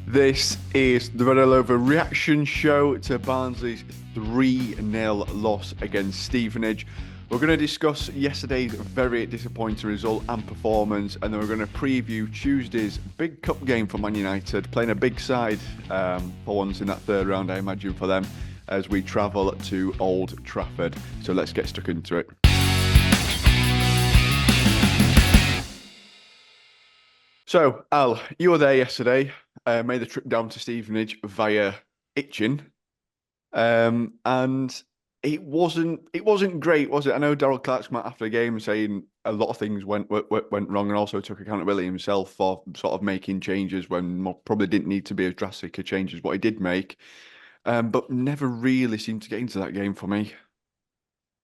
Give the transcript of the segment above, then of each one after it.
This is the Red All Over reaction show to Barnsley's 3-0 loss against Stevenage. We're going to discuss yesterday's very disappointing result and performance, and then we're going to preview Tuesday's big cup game for Man United, playing a big side for once in that third round, I imagine, for them, as we travel to Old Trafford. So let's get stuck into it. So, Al, you were there yesterday. Made the trip down to Stevenage via Itchin, and it wasn't great, was it? I know Darryl Clark's come out after the game saying a lot of things went wrong, and also took accountability himself for sort of making changes when probably didn't need to be as drastic a change as what he did make, but never really seemed to get into that game for me.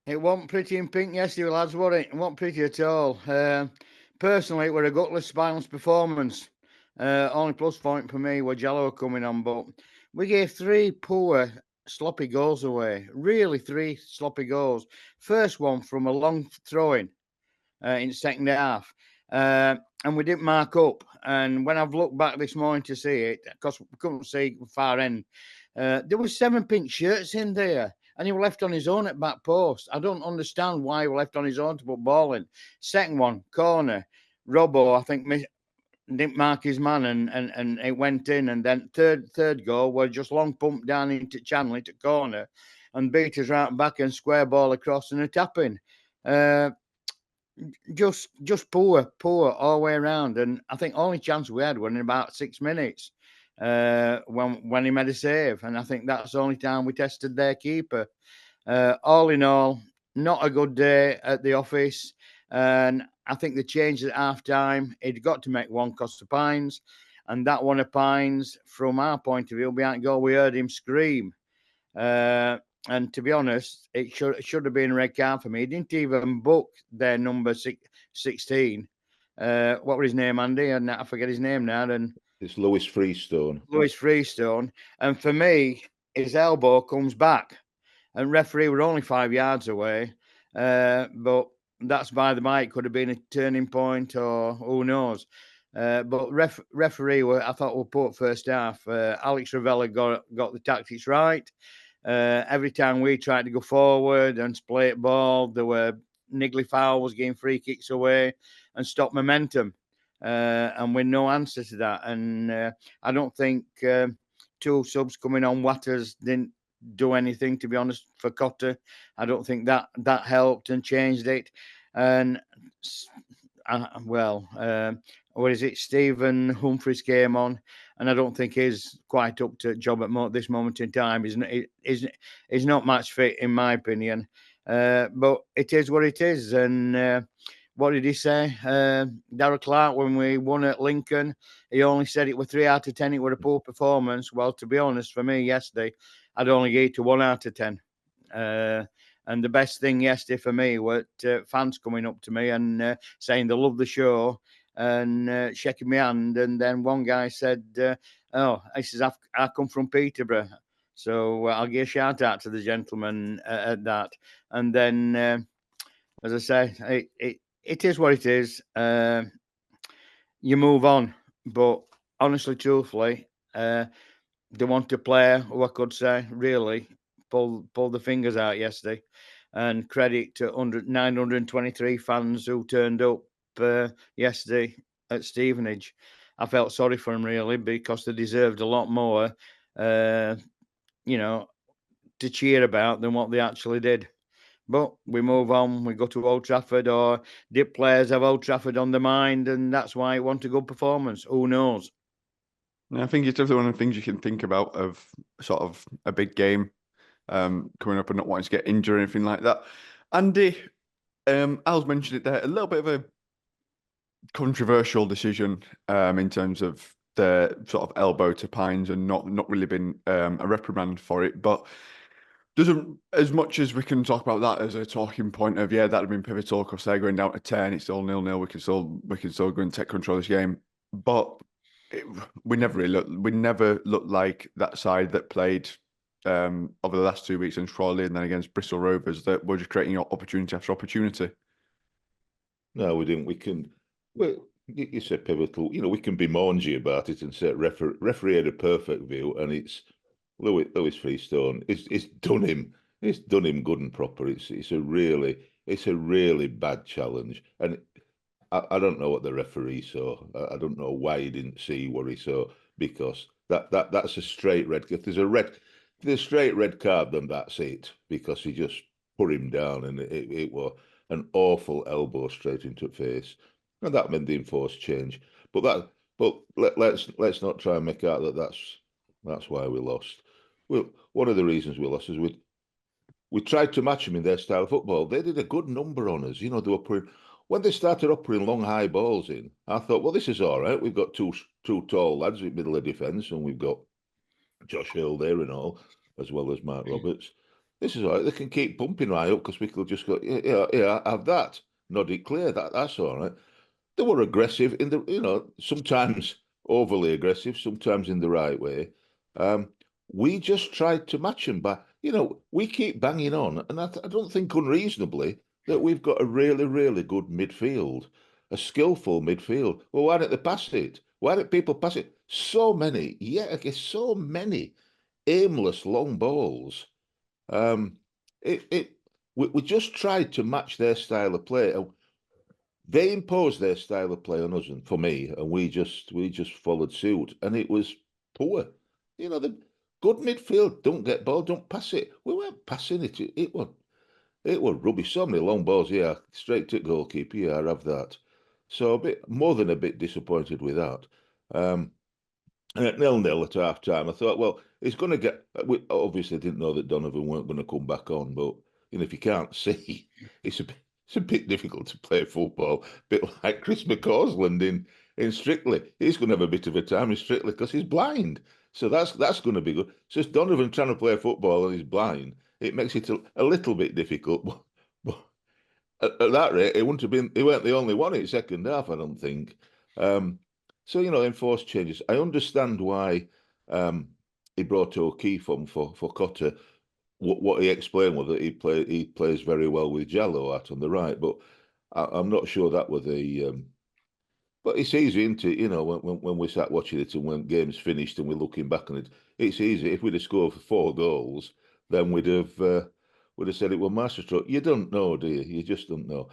It wasn't pretty in pink yesterday, lads, was it? It wasn't pretty at all. Personally, it was a gutless, spineless performance. Only plus point for me was Jallow coming on, but we gave three poor, sloppy goals away. Really, three sloppy goals. First one from a long throw-in in the second half. And we didn't mark up. And when I've looked back this morning to see it, because we couldn't see far end, there was 7 pink shirts in there. And he was left on his own at back post. I don't understand why he was left on his own to put ball in. Second one, corner. Robbo, I think, didn't mark his man and it went in. And then third goal was just long pump down into channel, into corner, and beat us right back and square ball across and a tap in. Just poor all the way around. And I think only chance we had was in about 6 minutes when he made a save. And I think that's the only time we tested their keeper. All in all, not a good day at the office. And I think the change at half time, he'd got to make one cost of Pines. And that one of Pines, from our point of view, behind goal, we heard him scream. And to be honest, it should have been a red card for me. He didn't even book their number 16. What was his name, Andy? And I forget his name now. And it's Lewis Freestone. And for me, his elbow comes back. And referee were only 5 yards away. But that's by the by. It could have been a turning point or who knows. But referee, I thought, we'll put first half. Alex Ravella got the tactics right. Every time we tried to go forward and play it ball, there were niggly fouls, getting free kicks away and stop momentum. And with no answer to that. And I don't think 2 subs coming on, Watters didn't do anything, to be honest, for Cotter. I don't think that helped and changed it. And what is it? Stephen Humphries came on, and I don't think he's quite up to job at this moment in time. He's not match fit, in my opinion. But it is what it is. And what did he say? Darryl Clark, when we won at Lincoln, he only said it was 3 out of 10. It was a poor performance. Well, to be honest, for me yesterday, I'd only give it to 1 out of 10. And the best thing yesterday for me was fans coming up to me and saying they love the show and shaking my hand. And then one guy said, he says, I come from Peterborough. So I'll give a shout out to the gentleman at that. And then, as I say, it is what it is. You move on. But honestly, truthfully, they want to play, who I could say, really pull the fingers out yesterday. And credit to 923 fans who turned up yesterday at Stevenage. I felt sorry for them, really, because they deserved a lot more, to cheer about than what they actually did. But we move on. We go to Old Trafford, or did players have Old Trafford on their mind, and that's why I want a good performance? Who knows? I think it's definitely one of the things you can think about of sort of a big game coming up and not wanting to get injured or anything like that. Andy, Al's mentioned it there, a little bit of a controversial decision in terms of the sort of elbow to Pines and not really been a reprimand for it, but doesn't, as much as we can talk about that as a talking point of, yeah, that would have been pivotal because they're going down to 10, it's still 0-0, we can still go and take control of this game, but we never looked like that side that played over the last 2 weeks against Crawley and then against Bristol Rovers, that were just creating opportunity after opportunity. No, we didn't. you say pivotal. We can be mangy about it and say referee had a perfect view, and it's Lewis Freestone. It's done him. It's done him good and proper. It's a really bad challenge, and I don't know what the referee saw. I don't know why he didn't see what he saw, because that's a straight red. If there's a straight red card, then that's it, because he just put him down, and it was an awful elbow straight into the face, and that meant the enforced change. But let's not try and make out that that's why we lost. Well, one of the reasons we lost is we tried to match them in their style of football. They did a good number on us. They were putting, when they started up putting long high balls in, I thought, well, this is all right. We've got two tall lads with middle of defence, and we've got Josh Hill there and all, as well as Mark Roberts. This is all right. They can keep pumping right up, because we could just go, yeah, have that. Nod it clear. That's all right. They were aggressive in the, sometimes overly aggressive, sometimes in the right way. We just tried to match them, but we keep banging on, and I don't think unreasonably that we've got a really, really good midfield, a skillful midfield. Well, why don't they pass it? Why don't people pass it? So many, so many aimless long balls. We just tried to match their style of play. They imposed their style of play on us, and for me, and we just followed suit, and it was poor. The good midfield don't get ball, don't pass it. We weren't passing it. It was rubbish. So many long balls, straight to goalkeeper. Yeah, I have that. So a bit more than a bit disappointed with that. And at 0-0 at half time, I thought, well, it's going to get. We obviously didn't know that Donovan weren't going to come back on, but if you can't see, it's a bit difficult to play football. A bit like Chris McCausland in Strictly. He's going to have a bit of a time in Strictly because he's blind. So that's going to be good. So it's Donovan trying to play football and he's blind. It makes it a little bit difficult. But at that rate, it wouldn't have been. He weren't the only one in second half, I don't think. So enforced changes. I understand why he brought O'Keefe on for Cotter. What he explained was that he plays very well with Jallo out on the right, but I'm not sure that was the. But it's easy, isn't it? When we sat watching it and when game's finished and we're looking back on it, it's easy. If we'd have scored 4 goals, then we'd have said it was masterstroke. You don't know, do you? You just don't know.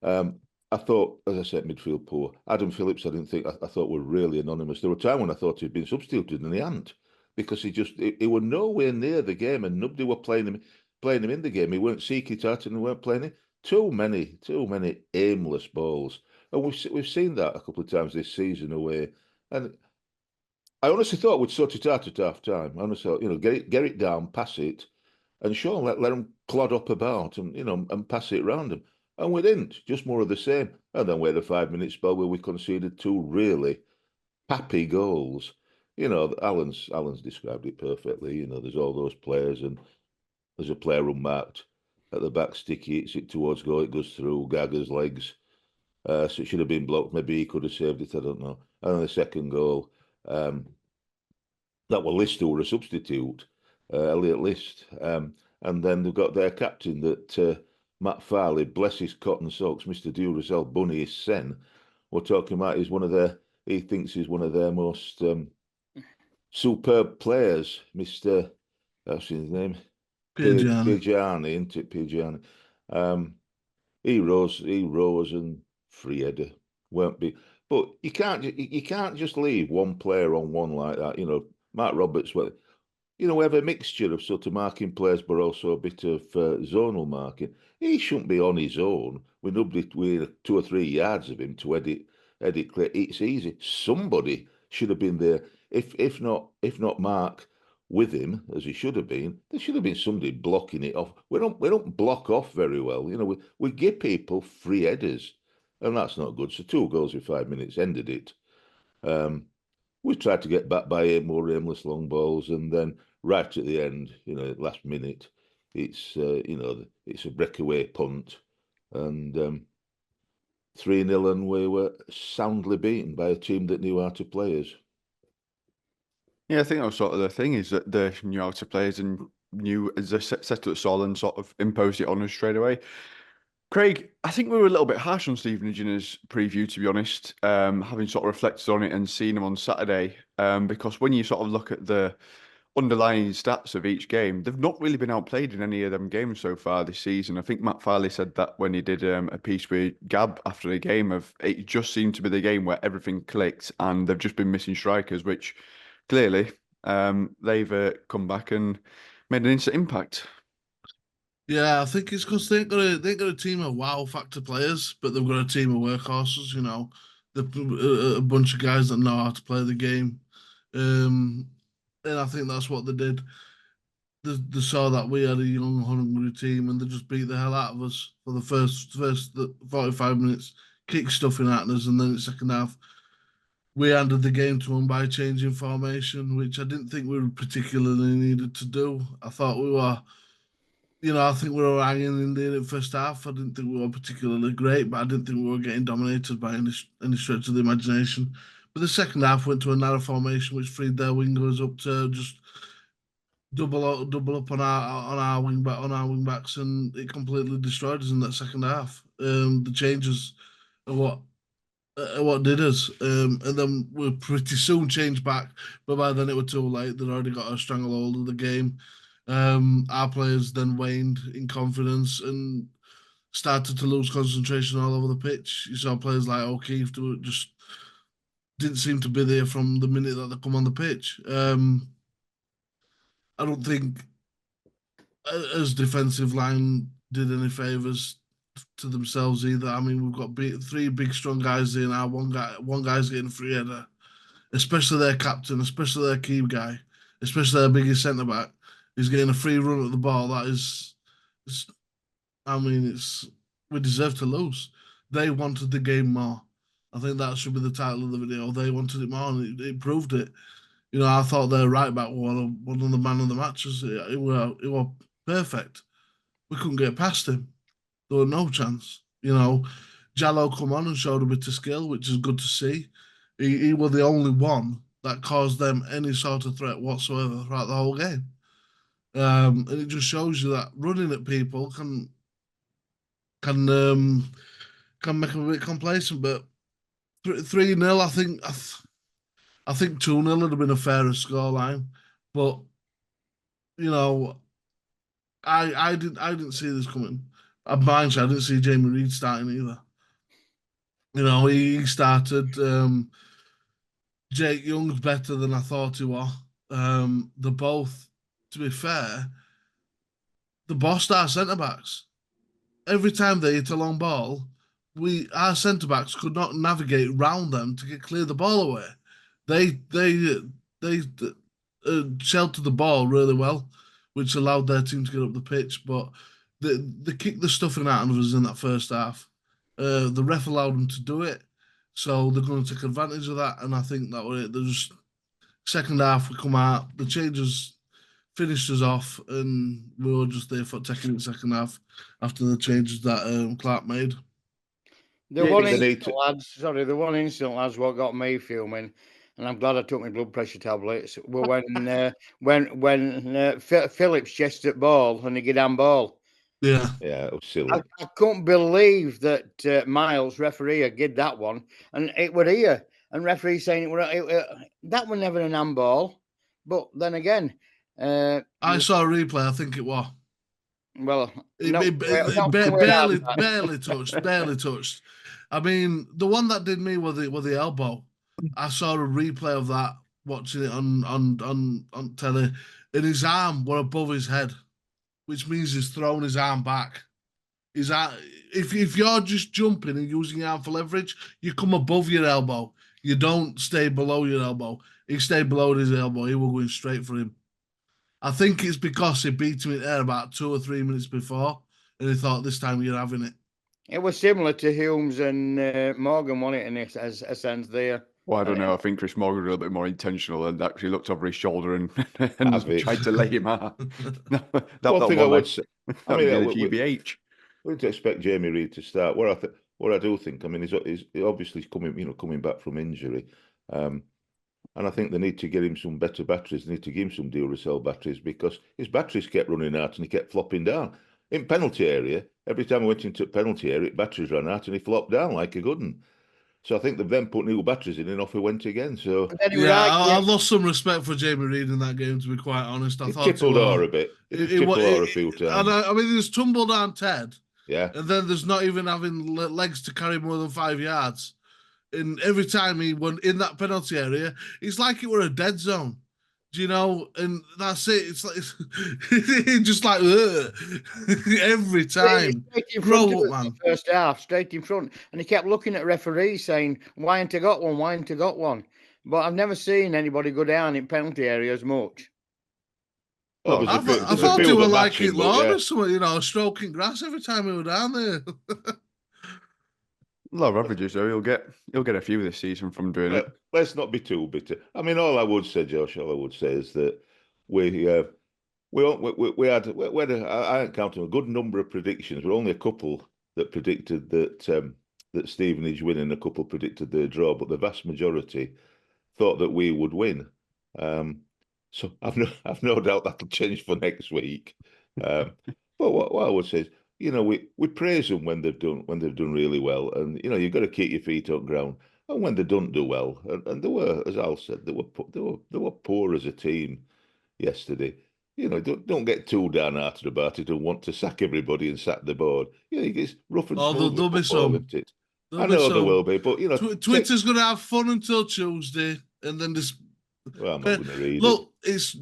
I thought, as I said, midfield poor. Adam Phillips, I thought were really anonymous. There were times when I thought he'd been substituted and he hadn't, because he were nowhere near the game, and nobody were playing him in the game. He weren't seeking it out and he weren't playing it. Too many aimless balls, and we've seen that a couple of times this season away. And I honestly thought we'd sort it out at half time. I honestly thought, get it down, pass it, and sure, let them clod up about and and pass it round them. And we didn't, just more of the same. And then we had a 5-minute spell where we conceded 2 really happy goals. Alan's described it perfectly. There's all those players, and there's a player unmarked at the back, sticky, hits it towards goal, it goes through Gaga's legs. So it should have been blocked. Maybe he could have saved it, I don't know. And then the second goal, that was List who were a substitute, Elliot List. And then they've got their captain, that Matt Farley, bless his cotton socks, Mr. Duracell Bunny is Sen. We're talking about he thinks he's one of their most superb players, Mr. What's his name? Pigiani, isn't it? Pigiani. He rose and free header. Won't be. But you can't just leave one player on one like that. Mark Roberts, we have a mixture of sort of marking players, but also a bit of zonal marking. He shouldn't be on his own with nobody within 2 or 3 yards of him to edit clear. It's easy. Somebody should have been there. If not Mark with him, as he should have been, there should have been somebody blocking it off. We don't block off very well. We give people free headers, and that's not good. So 2 goals in 5 minutes ended it. We tried to get back by 8 more aimless long balls, and then right at the end, last minute, it's it's a breakaway punt, and 3-0, and we were soundly beaten by a team that knew how to play us. Yeah, I think that was sort of the thing, is that they knew how to play us and knew as they set up the stall and sort of imposed it on us straight away. Craig, I think we were a little bit harsh on Stevenage in his preview, to be honest, having sort of reflected on it and seen him on Saturday. Because when you sort of look at the underlying stats of each game, they've not really been outplayed in any of them games so far this season. I think Matt Farley said that when he did a piece with Gab after the game, of it just seemed to be the game where everything clicked and they've just been missing strikers, which clearly they've come back and made an instant impact. Yeah, I think it's because they ain't got a team of wow factor players, but they've got a team of workhorses. A bunch of guys that know how to play the game, and I think that's what they did. They saw that we had a young, hungry team, and they just beat the hell out of us for the first 45 minutes, kick stuffing at us, and then in the second half, we handed the game to them by changing formation, which I didn't think we were particularly needed to do. I thought we were. I think we were hanging in there in the first half. I didn't think we were particularly great, but I didn't think we were getting dominated by any stretch of the imagination. But the second half went to a narrow formation, which freed their wingers up to just double up on our wing backs, and it completely destroyed us in that second half. The changes are what did us, and then we pretty soon changed back, but by then it was too late. They'd already got a stranglehold of the game. Our players then waned in confidence and started to lose concentration all over the pitch. You saw players like O'Keefe who just didn't seem to be there from the minute that they come on the pitch. I don't think as defensive line did any favours to themselves either. I mean, we've got three big strong guys there now. One guy's getting a free header, especially their captain, especially their key guy, especially their biggest centre back. He's getting a free run at the ball. That is, we deserve to lose. They wanted the game more. I think that should be the title of the video. They wanted it more, and it proved it. I thought their right back was one of the man of the matches. It was perfect. We couldn't get past him. There was no chance. Jallo come on and showed a bit of skill, which is good to see. He was the only one that caused them any sort of threat whatsoever throughout the whole game. And it just shows you that running at people can make them a bit complacent. But 3-0, I think 2-0 would have been a fairer scoreline. But I didn't see this coming. I didn't see Jamie Reid starting either. He started. Jake Young's better than I thought he was. They're both, to be fair, the bossed our centre backs. Every time they hit a long ball, our centre backs could not navigate round them to clear the ball away. They sheltered the ball really well, which allowed their team to get up the pitch. But they kicked the stuffing out of us in that first half. The ref allowed them to do it, so they're going to take advantage of that. And I think that was it. Second half, we come out, the changes finished us off, and we were just there for taking the second half after the changes that Clark made. The one incident, lads, what got me fuming, and I'm glad I took my blood pressure tablets, were when Phillips chased at ball and he get on ball. Yeah, it was silly. I couldn't believe that Miles, referee, did that one, and it were here, and referee saying that was never an handball. But then again, I saw a replay. I think it was. Well, barely touched. I mean, the one that did me was the elbow. I saw a replay of that, watching it on telly, and his arm were above his head, which means he's thrown his arm back. If you're just jumping and using your arm for leverage, you come above your elbow. You don't stay below your elbow. He stayed below his elbow. He was going straight for him. I think it's because he beat him in there about 2 or 3 minutes before, and he thought this time you're having it. It was similar to Humes and Morgan, wasn't it, in a sense there? Well, I don't know. I think Chris Morgan was a little bit more intentional and actually looked over his shoulder and tried to lay him out. One thing I would say, I mean, the GBH. We didn't expect Jamie Reid to start. What I do think, I mean, he's obviously coming back from injury, and I think they need to get him some better batteries. They need to give him some Duracell batteries because his batteries kept running out and he kept flopping down. in penalty area, every time I went into penalty area, batteries ran out and he flopped down like a good one. So I think they've then put new batteries in and off he went again. So And then he Yeah, was I lost some respect for Jamie Reid in that game, to be quite honest. I he thought tippled her a bit. He just tippled her a few times. And I mean, there's tumble down Ted, Yeah. and then there's not even having legs to carry more than 5 yards. And every time he went in that penalty area, it's like it were a dead zone. Do you know? And that's it. It's like it's just like every time. straight in Grow front of up, us man. in the first half, straight in front. And he kept looking at referees saying, why ain't I got one? Why ain't I got one? But I've never seen anybody go down in penalty areas much. Oh, Well, I there's a thought few they were that like match it him, but Lord yeah. or something, you know, stroking grass every time we were down there. Low averages though. He'll get a few this season from doing it. Let's not be too bitter. I mean, all I would say, Josh, all I would say is that we had I ain't counting a good number of predictions, but only a couple that predicted that Stevenage win and a couple predicted the draw, but the vast majority thought that we would win. So I've no doubt that'll change for next week. But what I would say is, you know, we praise them when they've done really well, and you know you've got to keep your feet on ground. And when they don't do well, and they were, as Al said, they were poor as a team yesterday. You know, don't get too downhearted about it and want to sack everybody and sack the board. You know, it's rough and Oh, smooth there'll be football, some. isn't it? There'll I be know there some. will be, but you know, Twitter's going to have fun until Tuesday, and then this. well, I'm not going to read it. Look,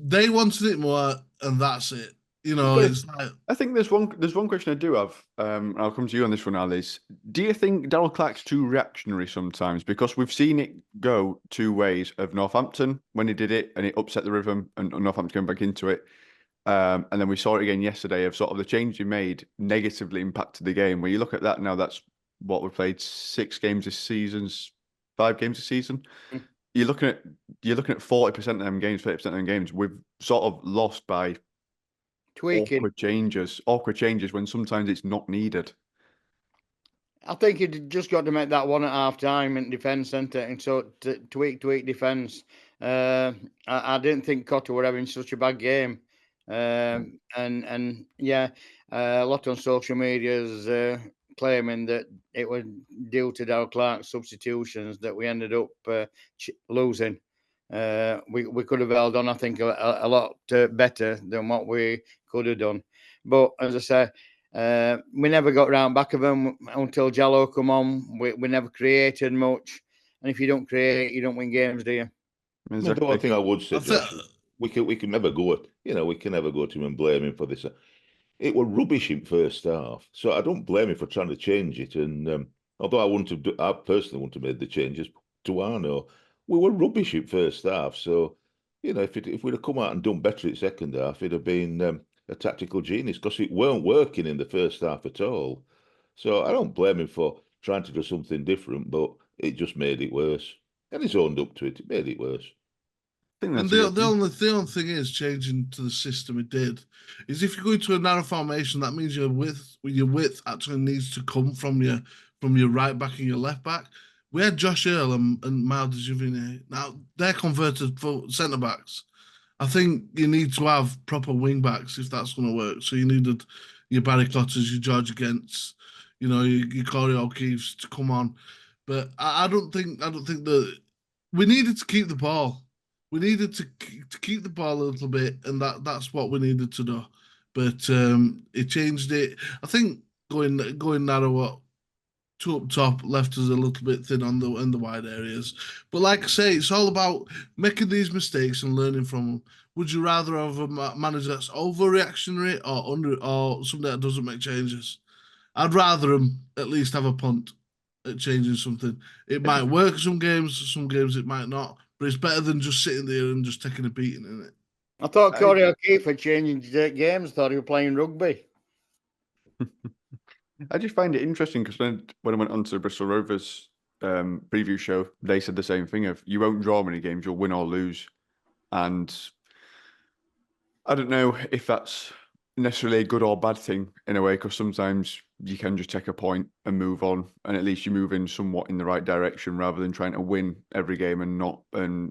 they wanted it more, and that's it. You know, it's like I think there's one question I do have. I'll come to you on this one, Alice. Do you think Darryl Clark's too reactionary sometimes? Because we've seen it go two ways of Northampton when he did it and it upset the rhythm and Northampton going back into it. And then we saw it again yesterday of sort of the change he made negatively impacted the game. Where you look at that now, that's what we played 6 games this season, 5 games this season. You're looking at 40% of them games, 30% of them games. We've sort of lost by Tweaking. awkward changes when sometimes it's not needed. I think he'd just got to make that one at half time in defence centre and so tweak defence. I didn't think Cotter were having such a bad game. And yeah, a lot on social media is claiming that it was due to Darryl Clark's substitutions that we ended up losing. We could have held on, I think, a lot better than what we could have done. But as I say, we never got round back of them until Jallo come on. We never created much. And if you don't create, you don't win games, do you? The one thing I would say, I th- Josh, we can never go at, you know, we can never go to him and blame him for this. It were rubbish in first half, so I don't blame him for trying to change it. And although I personally wouldn't have made the changes to Arno, we were rubbish in first half. So, you know, if we'd have come out and done better in second half, it'd have been a tactical genius because it weren't working in the first half at all. So I don't blame him for trying to do something different, but it just made it worse. And he's owned up to it. It made it worse. And the only thing is changing to the system it did is if you go into a narrow formation, that means your width actually needs to come from your right back and your left back. We had Josh Earl and Miles Juvine. Now they're converted for centre backs. I think you need to have proper wing backs if that's going to work. So you needed your Barry Cotters, your George Gents, you know, your Corey O'Keefe's to come on. But I don't think that we needed to keep the ball. We needed to keep the ball a little bit, and that's what we needed to do. But it changed it. I think going narrow two up top left us a little bit thin in the wide areas. But like I say, it's all about making these mistakes and learning from them. Would you rather have a manager that's overreactionary or somebody that doesn't make changes? I'd rather them at least have a punt at changing something. It might work some games it might not. But it's better than just sitting there and just taking a beating in it. I thought Corey O'Keefe had changed games. Thought he was playing rugby. I just find it interesting because when I went on to the Bristol Rovers preview show, they said the same thing of you won't draw many games, you'll win or lose. And I don't know if that's necessarily a good or bad thing in a way, because sometimes you can just take a point and move on, and at least you're moving somewhat in the right direction rather than trying to win every game and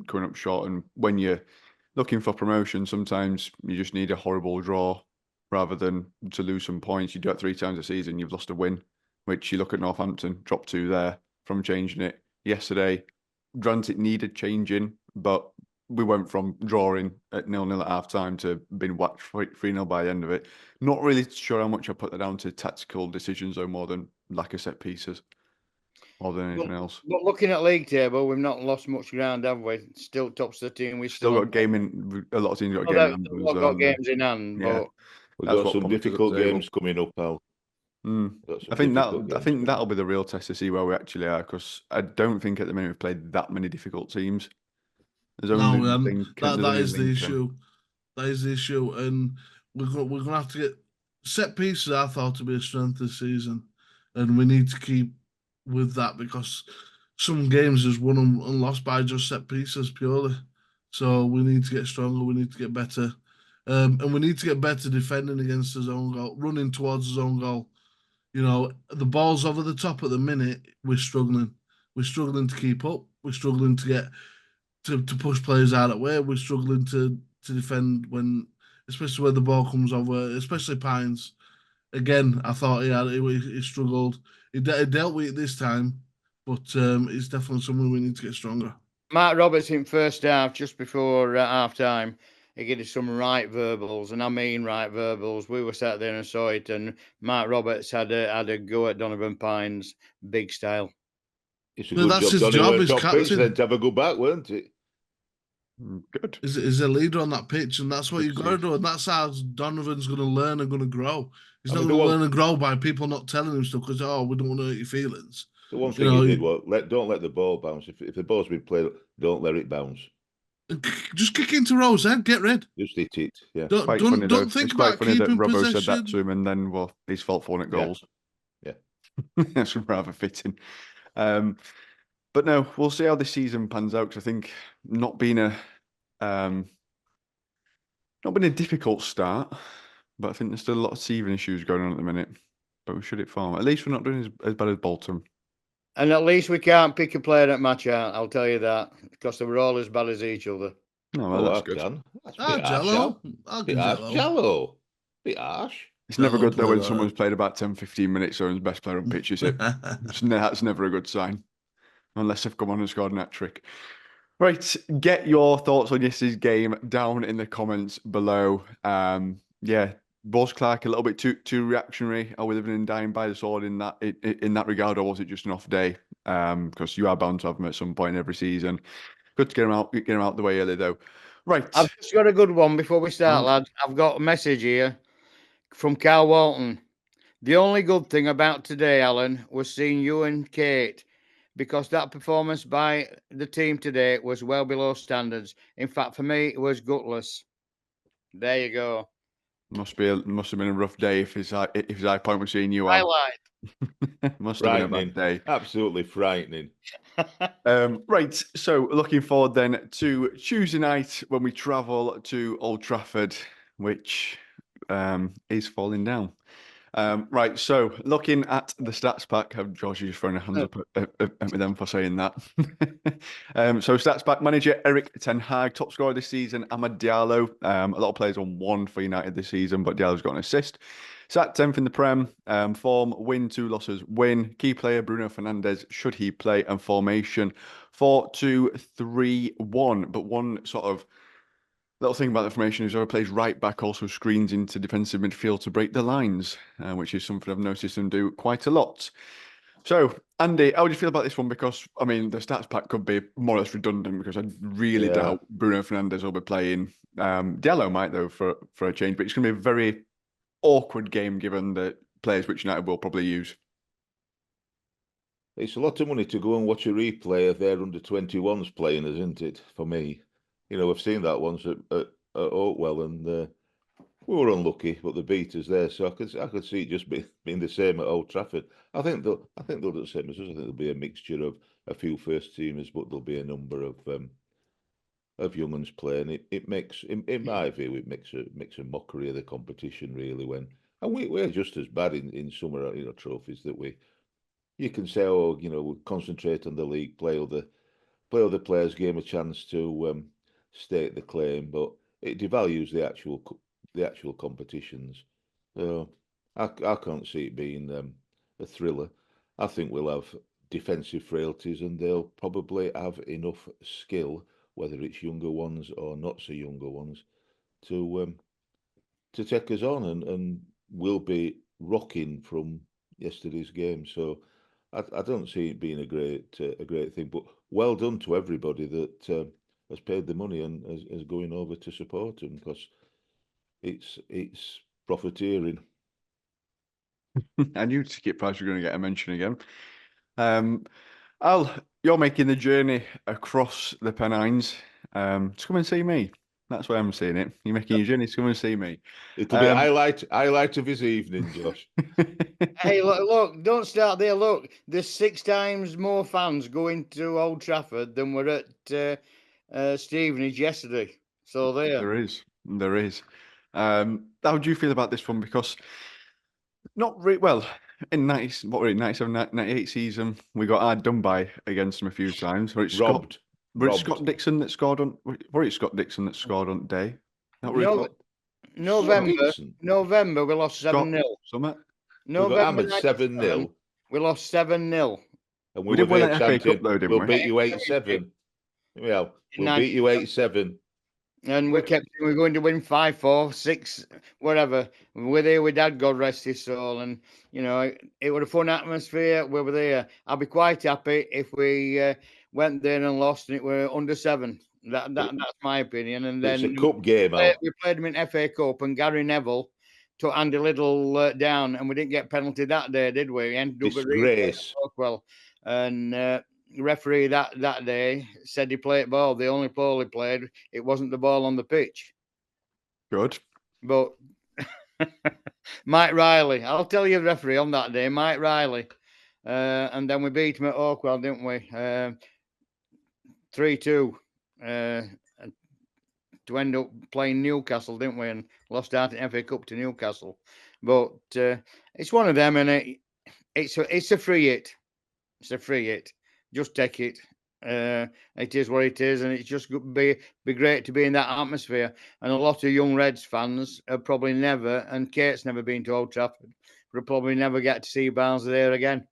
coming up short. And when you're looking for promotion, sometimes you just need a horrible draw rather than to lose some points. You do it 3 times a season, you've lost a win, which you look at Northampton, dropped 2 there from changing it yesterday. Granted, it needed changing, but we went from drawing at 0-0 at half time to being whacked 3-0 by the end of it. Not really sure how much I put that down to tactical decisions, though, more than lack of set pieces, more than anything else. But looking at league table, we've not lost much ground, have we? Still top 13. We've Still got a game in. A lot of teams got a game in hand. We've got games in hand, Yeah. but We've That's got what some pumped us up difficult the table. games coming up, Al. I think that'll be the real test to see where we actually are, because I don't think at the minute we've played that many difficult teams. There's only No, Lincoln, that is the Lincoln. issue. That is the issue, and we're gonna have to get set pieces. I thought to be a strength this season, and we need to keep with that because some games is won and lost by just set pieces purely. So we need to get stronger. We need to get better, and we need to get better defending against his own goal, running towards his own goal. You know, the ball's over the top at the minute. We're struggling. We're struggling to keep up. We're struggling to get to push players out of the way. We're struggling to defend when, especially when the ball comes over, especially Pines. Again, I thought he struggled. He dealt with it this time, but it's definitely something we need to get stronger. Mark Roberts in first half, just before half time, he gave us some right verbals, and I mean right verbals. We were sat there and saw it, and Mark Roberts had a go at Donovan Pines, big style. It's a But good that's job his Donny job went as top pitch captain. then to have a go back, weren't it? Good. Is a leader on that pitch, and that's what you've got to do. And that's how Donovan's going to learn and going to grow. He's not going to learn and grow by people not telling him stuff because, we don't want to hurt your feelings. The one thing he did was don't let the ball bounce. If the ball's been played, don't let it bounce. Just kick into Rose head, get rid. Just hit it. Yeah. Don't think about keeping that Robbo possession. said that to him, and then his fault for it goals. Yeah. That's rather fitting. But no, we'll see how this season pans out, because I think not being a difficult start, but I think there's still a lot of teething issues going on at the minute. But we should hit farm. At least we're not doing as bad as Bolton. And at least we can't pick a player at match out, I'll tell you that, because they were all as bad as each other. No, well, that's good. That's a bit harsh, Jello. Bit harsh, Jello. Bit harsh. It's never good though when someone's played about 10-15 minutes so his best player on pitch, is it? That's never a good sign. Unless they've come on and scored an hat-trick. Right, get your thoughts on yesterday's game down in the comments below. Was Clark a little bit too reactionary? Are we living and dying by the sword in that regard, or was it just an off day? Because you are bound to have them at some point every season. Good to get him out the way early though. Right, I've just got a good one before we start, lads. I've got a message here from Carl Walton. The only good thing about today, Alan, was seeing you and Kate, because that performance by the team today was well below standards. In fact, for me, it was gutless. There you go. must have been a rough day if his high point was seeing you. Highlight. Must have been a bad day. Absolutely frightening. Right, so looking forward then to Tuesday night when we travel to Old Trafford, which is falling down. Right, so looking at the stats pack, George just throwing a hands up at me then for saying that. So stats pack, manager Eric Ten Hag, top scorer this season, Amad Diallo. A lot of players on 1 for United this season, but Diallo's got an assist. Sat 10th in the Prem, form, win, 2 losses, win. Key player Bruno Fernandes, should he play, and formation 4-2-3-1. But one sort of little thing about the formation is whoever plays right back also screens into defensive midfield to break the lines, which is something I've noticed them do quite a lot. So, Andy, how do you feel about this one? Because, I mean, the stats pack could be more or less redundant, because I really doubt Bruno Fernandes will be playing. Diallo might, though, for a change, but it's going to be a very awkward game given the players which United will probably use. It's a lot of money to go and watch a replay of their under-21s playing, isn't it, for me? You know, I've seen that once at Oakwell, and we were unlucky, but the beat us there. So I could see it just being the same at Old Trafford. I think they'll do the same as us. I think there'll be a mixture of a few first teamers, but there'll be a number of young uns playing. It makes, in my view, it makes a mockery of the competition really. And we're just as bad in some trophies that you can say, we concentrate on the league, play other players, give them a chance to stake the claim, but it devalues the actual competitions. So I can't see it being a thriller. I think we'll have defensive frailties, and they'll probably have enough skill, whether it's younger ones or not so younger ones, to take us on, and we'll be rocking from yesterday's game. So I don't see it being a great thing. But well done to everybody that has paid the money and is going over to support them, because it's profiteering. I knew ticket price were going to get a mention again. Al, you're making the journey across the Pennines to come and see me. That's why I'm seeing it. You're making your journey to come and see me. It'll be highlight of his evening, Josh. Hey, look, don't start there. Look, there's 6 times more fans going to Old Trafford than were at Stevenage yesterday. So There is. How do you feel about this one? Because not really well in 97, 98 season, we got hard done by against them a few times. Robbed. Scott Dixon that scored on. Were it Scott Dixon that scored on day? Not really. No, November, Dixon. November, we lost 7-0. Summit. We got November hammered 7-0. we lost 7-0. And We did win an FA champion. Cup though, didn't we? We'll beat you 8-7. Yeah, we'll beat you 8-7. And we were going to win 5-4, 6, whatever. We were there with Dad, God rest his soul. And, you know, it was a fun atmosphere. We were there. I'll be quite happy if we went there and lost and it were under 7. That's my opinion. And then it's a cup game, we played them in FA Cup, and Gary Neville took Andy Liddle down, and we didn't get penalty that day, did we? We ended up Disgrace. Well, and the referee that day said he played ball. The only ball he played, it wasn't the ball on the pitch. Good. But Mike Riley, I'll tell you the referee on that day, Mike Riley. And then we beat him at Oakwell, didn't we? 3-2. To end up playing Newcastle, didn't we? And lost out in FA Cup to Newcastle. But it's one of them, and it's a free hit. It's a free hit. Just take it. It is what it is, and it's just be great to be in that atmosphere. And a lot of young Reds fans have probably never, and Kate's never been to Old Trafford, will probably never get to see Barnsley there again.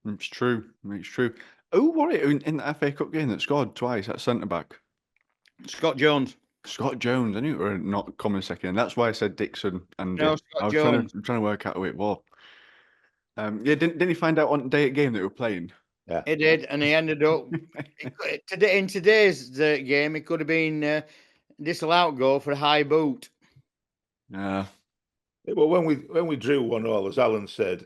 It's true. It's true. Oh, what in the FA Cup game that scored twice at centre back? Scott Jones. Scott Jones. I knew it were not coming second. That's why I said Dixon. And No, I was Jones. trying to work out who it was. Yeah, didn't he find out on the day of game that we were playing? Yeah, he did, and he ended up in today's game. It could have been disallowed goal for a high boot. Yeah. Well, when we drew 1-1, as Alan said,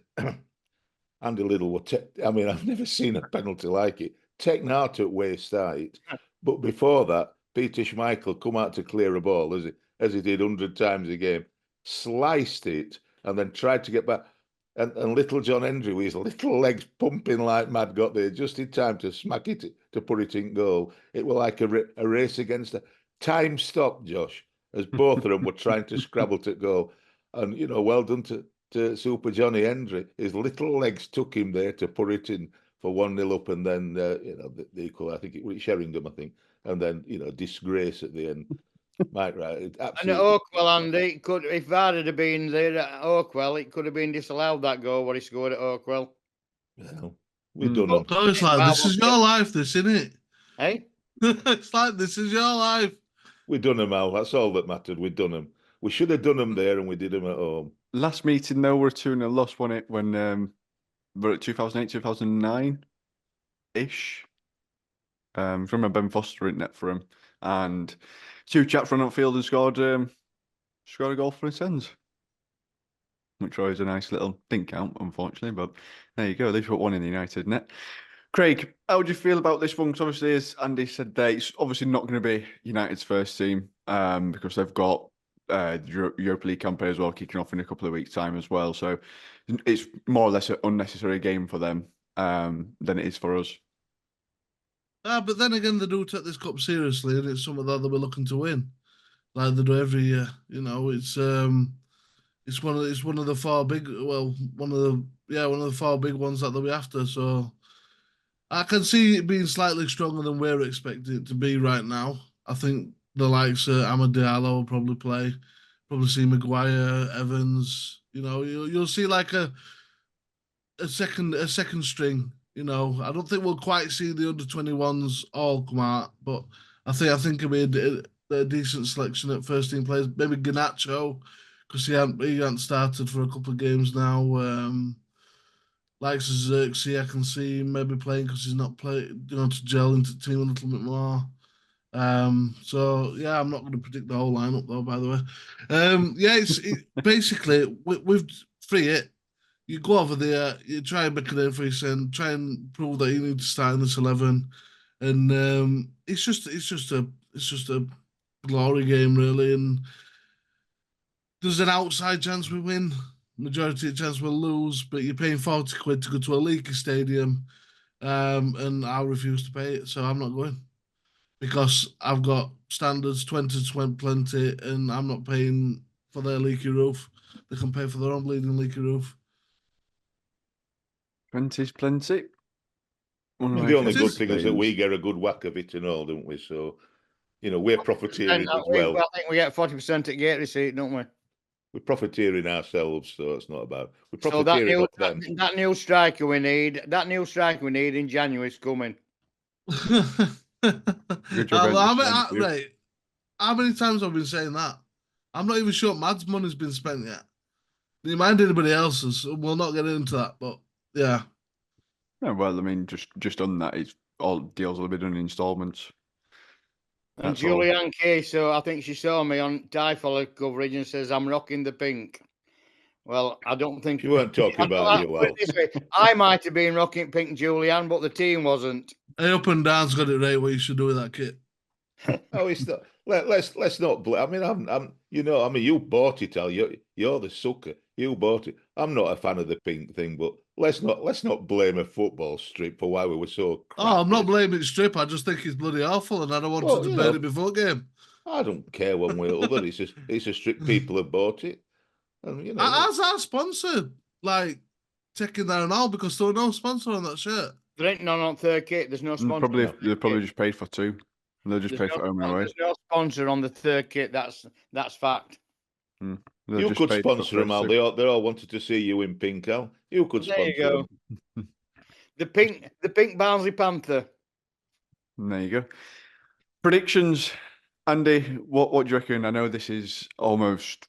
Andy Liddle I've never seen a penalty like it. Taken out at waist height, but before that, Peter Schmeichel come out to clear a ball as he did 100 times a game, sliced it, and then tried to get back. And little John Hendry, with his little legs pumping like mad, got there just in time to smack it, to put it in goal. It was like a race against a time stopped, Josh, as both of them were trying to scrabble to goal. And, you know, well done to Super Johnny Hendry. His little legs took him there to put it in for 1-0 up, and then, the equal, I think it was Sheringham, I think. And then, disgrace at the end. Mike, right? And at Oakwell, Andy, if VAR had been there at Oakwell, it could have been disallowed, that goal what he scored at Oakwell. Well, we've done them. So it's like, this is your life, this, isn't it? Hey? It's like, this is your life. We've done them, Al. That's all that mattered. We've done them. We should have done them there, and we did them at home. Last meeting, though, we're 2-0 lost, won it when we're at 2008, 2009-ish. From a Ben Foster in net for him. And 2 chaps ran upfield and scored a goal for his ends. Which was a nice little, didn't count, unfortunately, but there you go. They put one in the United net. Craig, how do you feel about this one? Because obviously, as Andy said there, it's obviously not going to be United's first team because they've got Europa League campaign as well, kicking off in a couple of weeks' time as well. So it's more or less an unnecessary game for them than it is for us. But then again, they do take this cup seriously, and it's something that they'll be looking to win, like they do every year. You know, it's one of the 4 big, one of the 4 big ones that they'll be after. So I can see it being slightly stronger than we're expecting it to be right now. I think the likes of Amad Diallo will probably probably see Maguire, Evans. You know, you'll see like a second string. You know, I don't think we'll quite see the under 21s all come out, but I think it'll be a decent selection at first team players. Maybe Garnacho, because he hadn't started for a couple of games now. Likes of Xerxes, I can see him maybe playing because he's not playing, to gel into the team a little bit more. So yeah, I'm not going to predict the whole lineup though. By the way, yeah, basically with free it. You go over there, you try and make a name for yourself, try and prove that you need to start in this 11, and it's just a glory game really. And there's an outside chance we win, majority of chance we'll lose, but you're paying 40 quid to go to a leaky stadium, and I refuse to pay it, so I'm not going because I've got standards 20 to 20 plenty, and I'm not paying for their leaky roof. They can pay for their own bleeding leaky roof. 20's plenty. The only good thing is that we get a good whack of it and all, don't we? So, we're profiteering as well. I think we get 40% at gate receipt, don't we? We're profiteering ourselves, so it's not about. We're So profiteering off them. that new striker we need in January is coming. Good job, right. How many times have I been saying that? I'm not even sure Mad's money's been spent yet. Do you mind anybody else's? We'll not get into that, but yeah. No, well, I mean, just on that, it's all deals will be done in installments. And Julianne Kay, so I think she saw me on Tyfollow coverage and says I'm rocking the pink. Well, I don't think you weren't talking about you. Well, I might have been rocking pink, Julianne, but the team wasn't. Hey, Up and Down's got it right. What you should do with that kit? Oh, it's not. Let's not. I mean, I'm. You bought it, Al. You're the sucker. You bought it. I'm not a fan of the pink thing, but let's not blame a football strip for why we were so. Oh, I'm not blaming strip. I just think it's bloody awful, and I don't want to debate it before game. I don't care one way or other. It's a strip. People have bought it, and As our sponsor, like taking that and all, because there was no sponsor on that shirt. There ain't none on third kit. There's no sponsor. They probably just paid for two. They'll just pay for home and away. There's no sponsor on the third kit. That's fact. You could sponsor them, Al. They all wanted to see you in pink, Al. You could sponsor them. The pink Barnsley Panther. There you go. Predictions, Andy. What do you reckon? I know this is almost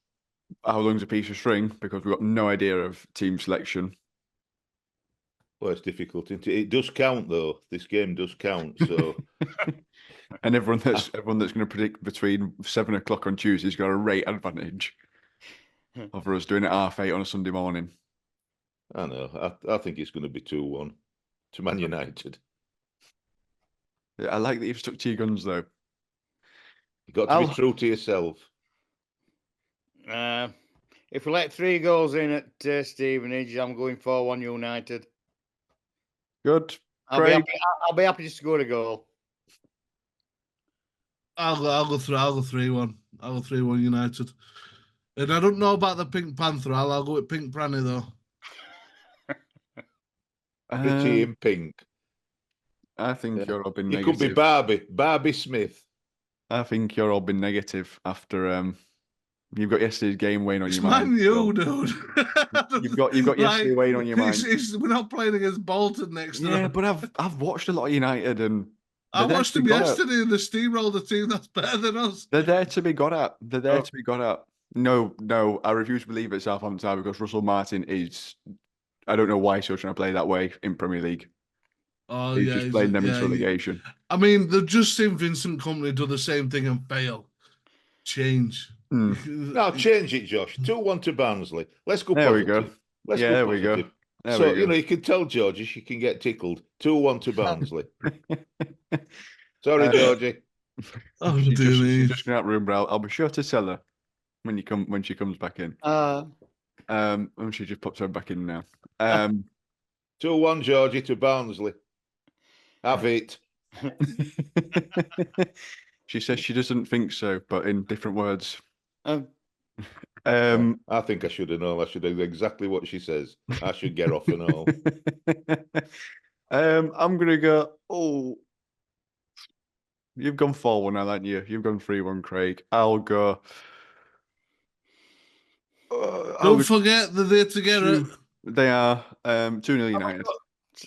how long's a piece of string because we've got no idea of team selection. Well, it's difficult. It does count though. This game does count. So. And everyone that's going to predict between 7 o'clock on Tuesday's got a rate advantage over us doing it 8:30 on a Sunday morning. I know. I think it's going to be 2-1 to Man United. Yeah, I like that you've stuck to your guns though. You got to be true to yourself. If we let 3 goals in at Stevenage, I'm going 4-1 United. Good. I'll be happy to score a goal. I'll go 3-1. I'll go 3-1 United. And I don't know about the Pink Panther. I'll go with Pink Pranny though. Pretty in pink. I think you're all been negative. You could be Barbie Smith. I think you're all been negative after you've got yesterday's game weighing on your mind. Dude. You've got yesterday weighing on your mind. We're not playing against Bolton next. Yeah, but I've watched a lot of United and. I watched them yesterday and they steamrolled a team that's better than us. They're there to be got at. To be got at. No, I refuse to believe it's Southampton because Russell Martin is. I don't know why he's still trying to play that way in Premier League. Oh, he's just playing them into relegation. I mean, they've just seen Vincent Kompany do the same thing and fail. Change. No, change it, Josh. 2-1 to Barnsley. Let's go there positive. We go. There we go. So, you can tell Georgie she can get tickled. 2-1 to Barnsley. Sorry, Georgie. She's just going out room, bro. I'll be sure to tell her when she comes back in. And she just pops her back in now. 2-1, Georgie, to Barnsley. Have it. She says she doesn't think so, but in different words. I think I should have known. I should do exactly what she says. I should get off and all. I'm gonna go. Oh, you've gone 4-1 now, haven't you? You've gone 3-1, Craig. I'll go I Don't would forget they're there together. They are 2-0 United.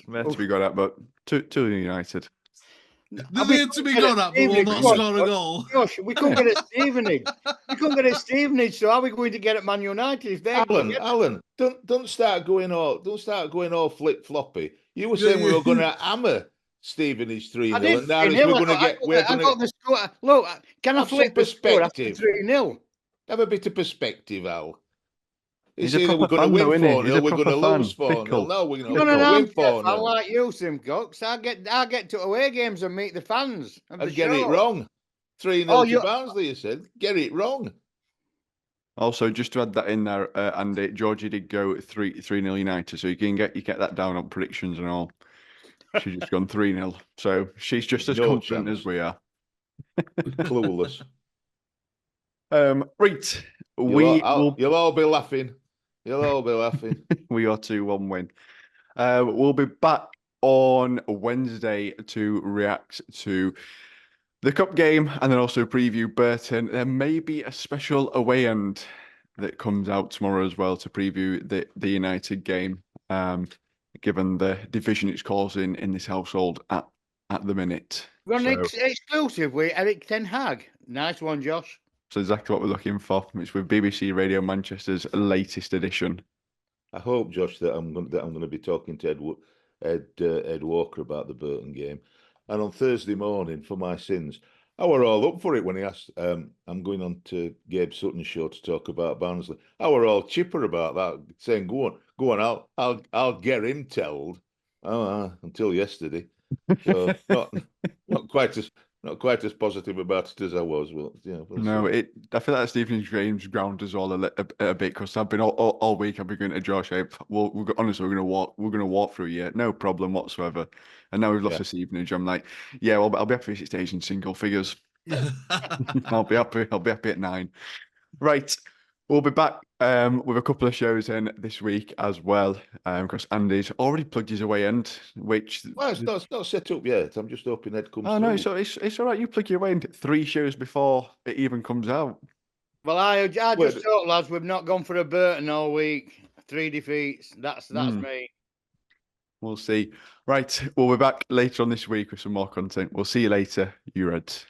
They're to be good at, but 2-0 United. They're there to be good at, but will not score a goal. Josh, we couldn't get a Stevenage. We couldn't get a Stevenage, so how are we going to get at Man United if they're Alan, don't start going all flip floppy. You were saying we were going to hammer Stevenage 3-0, and now we're going to get. I got the score. Look, can I Have some flip the score after perspective. 3-0? Have a bit of perspective, Al. He's It's a either we're proper going to fan, win though, isn't he? 4-0, He's a we're going to proper lose fan. 4-0. Fickle. No, we're You're going an to win armchair fan 4-0. like you, Sim Cox. I get to away games and meet the fans of the And get show. it wrong. 3-0 to Barnsley, you said. Get it wrong. Also, just to add that in there, Andy, Georgie did go 3-0 United, so you get that down on predictions and all. She's just gone 3-0, so she's just as confident as we are. Clueless. Right, You'll all be laughing. You'll all be laughing. We got 2-1 win. We'll be back on Wednesday to react to the cup game and then also preview Burton. There may be a special away end that comes out tomorrow as well to preview the United game, given the division it's causing in this household at the minute. We're on exclusive with Eric Ten Hag. Nice one, Josh. So exactly what we're looking for. It's with BBC Radio Manchester's latest edition. I hope, Josh, that I'm going to be talking to Ed Walker about the Burton game. And on Thursday morning, for my sins, I were all up for it when he asked. I'm going on to Gabe Sutton's show to talk about Barnsley. I were all chipper about that, saying, "Go on, I'll get him told." Until yesterday, so not quite as positive about it as I was. Well, yeah. No, I feel like Stevenage games ground us all a bit because I've been all week. I've been going to Josh. Honestly, we're gonna walk through. Yeah, no problem whatsoever. And now we've lost to Stevenage. I'm like, yeah, well, I'll be happy if it stays in single figures. I'll be happy. I'll be happy at 9. Right. We'll be back with a couple of shows in this week as well, because Andy's already plugged his away end, which... Well, it's not set up yet. I'm just hoping Ed comes through. No, it's all right. You plug your away end 3 shows before it even comes out. Well, I just thought, lads, we've not gone for a Burton all week. 3 defeats. That's me. We'll see. Right, we'll be back later on this week with some more content. We'll see you later, you Reds.